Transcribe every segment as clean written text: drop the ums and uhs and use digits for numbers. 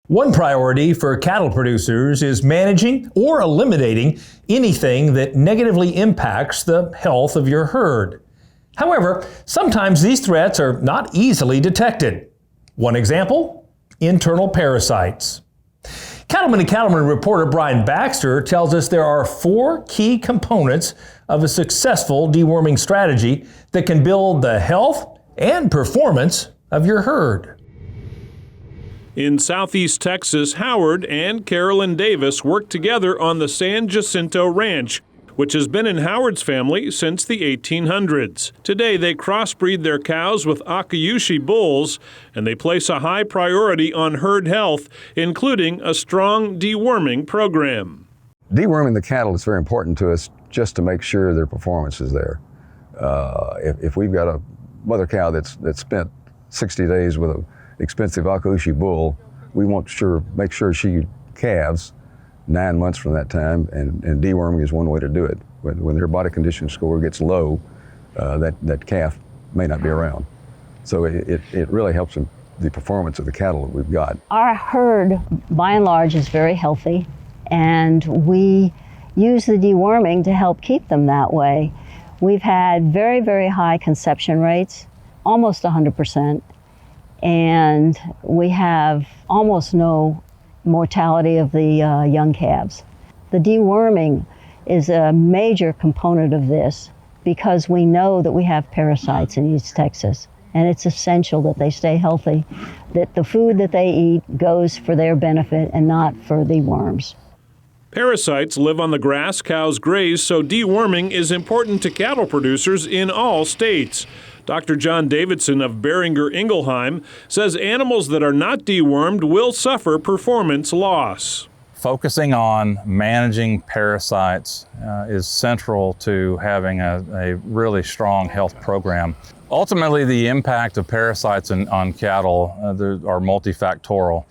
One priority for cattle producers is managing or eliminating anything that negatively impacts the health of your herd. However, sometimes these threats are not easily detected. One example, internal parasites. Cattleman and Cattleman reporter Brian Baxter tells us there are 4 key components of a successful deworming strategy that can build the health and performance of your herd. In southeast Texas, Howard and Carolyn Davis worked together on the San Jacinto Ranch, which has been in Howard's family since the 1800s. Today, they crossbreed their cows with Akaushi bulls, and they place a high priority on herd health, including a strong deworming program. Deworming the cattle is very important to us just to make sure their performance is there. If we've got a mother cow that's spent 60 days with an expensive Akaushi bull, we want to make sure she calves 9 months from that time, and deworming is one way to do it. When their body condition score gets low, that calf may not be around. So it really helps in the performance of the cattle that we've got. Our herd, by and large, is very healthy, and we use the deworming to help keep them that way. We've had very, very high conception rates, almost 100%, and we have almost no mortality of the young calves. The deworming is a major component of this because we know that we have parasites in East Texas, and it's essential that they stay healthy, that the food that they eat goes for their benefit and not for the worms. Parasites live on the grass cows graze, so deworming is important to cattle producers in all states. Dr. John Davidson of Beringer Ingelheim says animals that are not dewormed will suffer performance loss. Focusing on managing parasites is central to having a really strong health program. Ultimately, the impact of parasites on cattle are multifactorial.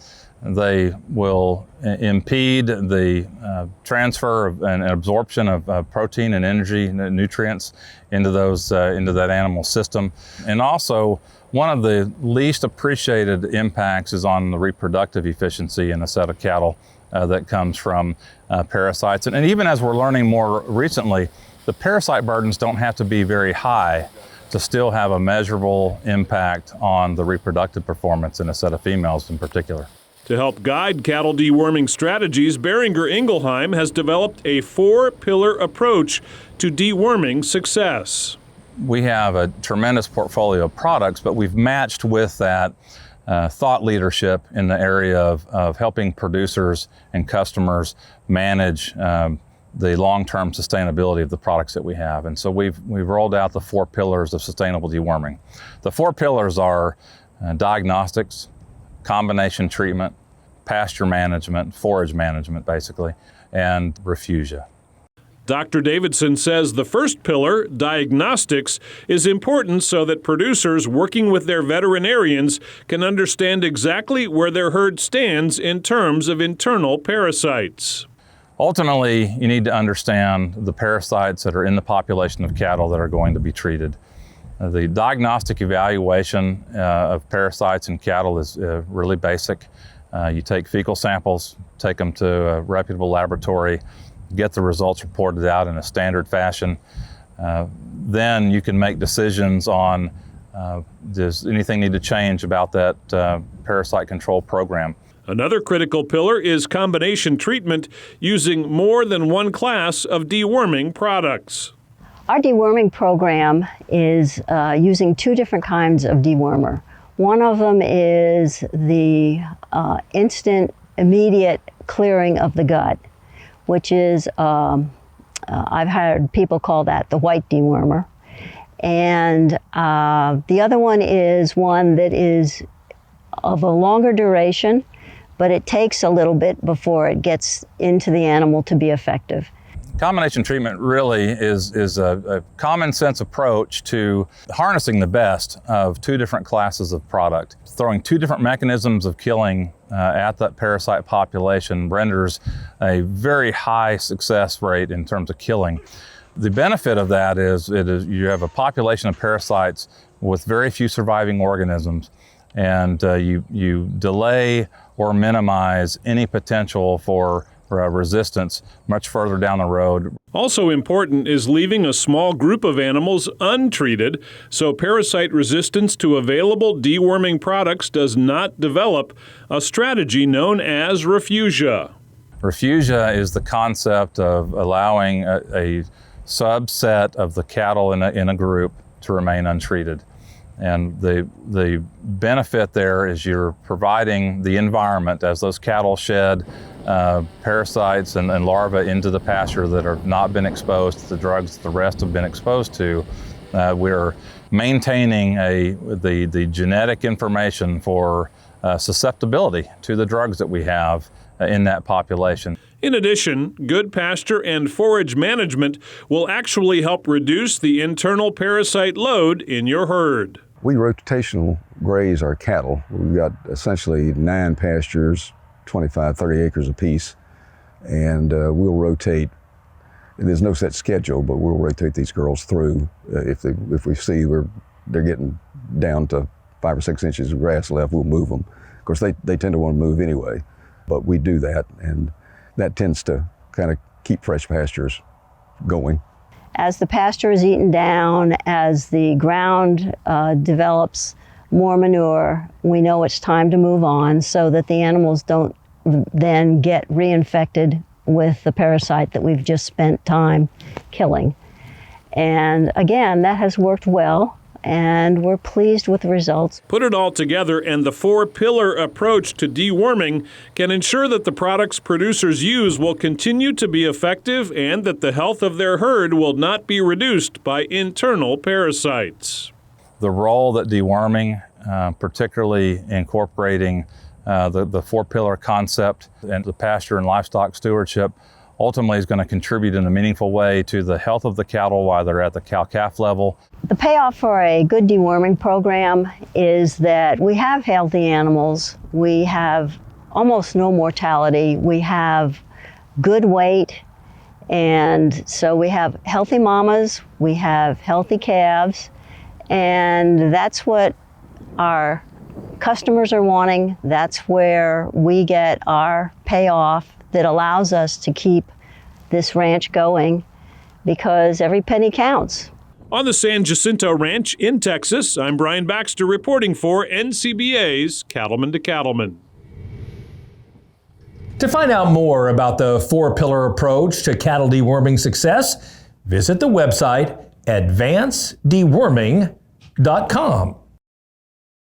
They will impede the transfer and absorption of protein and energy and nutrients into that animal system. And also, one of the least appreciated impacts is on the reproductive efficiency in a set of cattle that comes from parasites. And even as we're learning more recently, the parasite burdens don't have to be very high to still have a measurable impact on the reproductive performance in a set of females in particular. To help guide cattle deworming strategies, Beringer Ingelheim has developed a 4-pillar approach to deworming success. We have a tremendous portfolio of products, but we've matched with that thought leadership in the area of helping producers and customers manage the long-term sustainability of the products that we have. And so we've rolled out the 4 pillars of sustainable deworming. The 4 pillars are diagnostics, combination treatment, pasture management, forage management basically, and Refugia. Dr. Davidson says the first pillar, diagnostics, is important so that producers working with their veterinarians can understand exactly where their herd stands in terms of internal parasites. Ultimately, you need to understand the parasites that are in the population of cattle that are going to be treated. The diagnostic evaluation of parasites in cattle is really basic. You take fecal samples, take them to a reputable laboratory, get the results reported out in a standard fashion. Then you can make decisions on does anything need to change about that parasite control program. Another critical pillar is combination treatment using more than one class of deworming products. Our deworming program is using 2 different kinds of dewormer. One of them is the instant, immediate clearing of the gut, which is, I've heard people call that the white dewormer. And the other one is one that is of a longer duration, but it takes a little bit before it gets into the animal to be effective. Combination treatment really is a common sense approach to harnessing the best of 2 different classes of product. Throwing 2 different mechanisms of killing at that parasite population renders a very high success rate in terms of killing. The benefit of that is you have a population of parasites with very few surviving organisms, and you delay or minimize any potential for resistance much further down the road. Also important is leaving a small group of animals untreated so parasite resistance to available deworming products does not develop, a strategy known as Refugia. Refugia is the concept of allowing a subset of the cattle in a group to remain untreated. And the benefit there is you're providing the environment as those cattle shed parasites and larvae into the pasture that have not been exposed to the drugs that the rest have been exposed to. We're maintaining the genetic information for susceptibility to the drugs that we have in that population. In addition, good pasture and forage management will actually help reduce the internal parasite load in your herd. We rotational graze our cattle. We've got essentially 9 pastures, 25, 30 acres apiece, and we'll rotate. There's no set schedule, but we'll rotate these girls through. If we see they're getting down to 5 or 6 inches of grass left, we'll move them. Of course, they tend to want to move anyway, but we do that, and that tends to kind of keep fresh pastures going. As the pasture is eaten down, as the ground develops more manure, we know it's time to move on so that the animals don't then get reinfected with the parasite that we've just spent time killing. And again, that has worked well, and we're pleased with the results. Put it all together, and the 4-pillar approach to deworming can ensure that the products producers use will continue to be effective and that the health of their herd will not be reduced by internal parasites. The role that deworming, particularly incorporating the 4-pillar concept and the pasture and livestock stewardship, ultimately is going to contribute in a meaningful way to the health of the cattle while they're at the cow-calf level. The payoff for a good deworming program is that we have healthy animals, we have almost no mortality, we have good weight, and so we have healthy mamas, we have healthy calves, and that's what our customers are wanting. That's where we get our payoff that allows us to keep this ranch going, because every penny counts. On the San Jacinto Ranch in Texas, I'm Brian Baxter reporting for NCBA's Cattleman to Cattleman. To find out more about the 4-pillar approach to cattle deworming success, visit the website advancedeworming.com.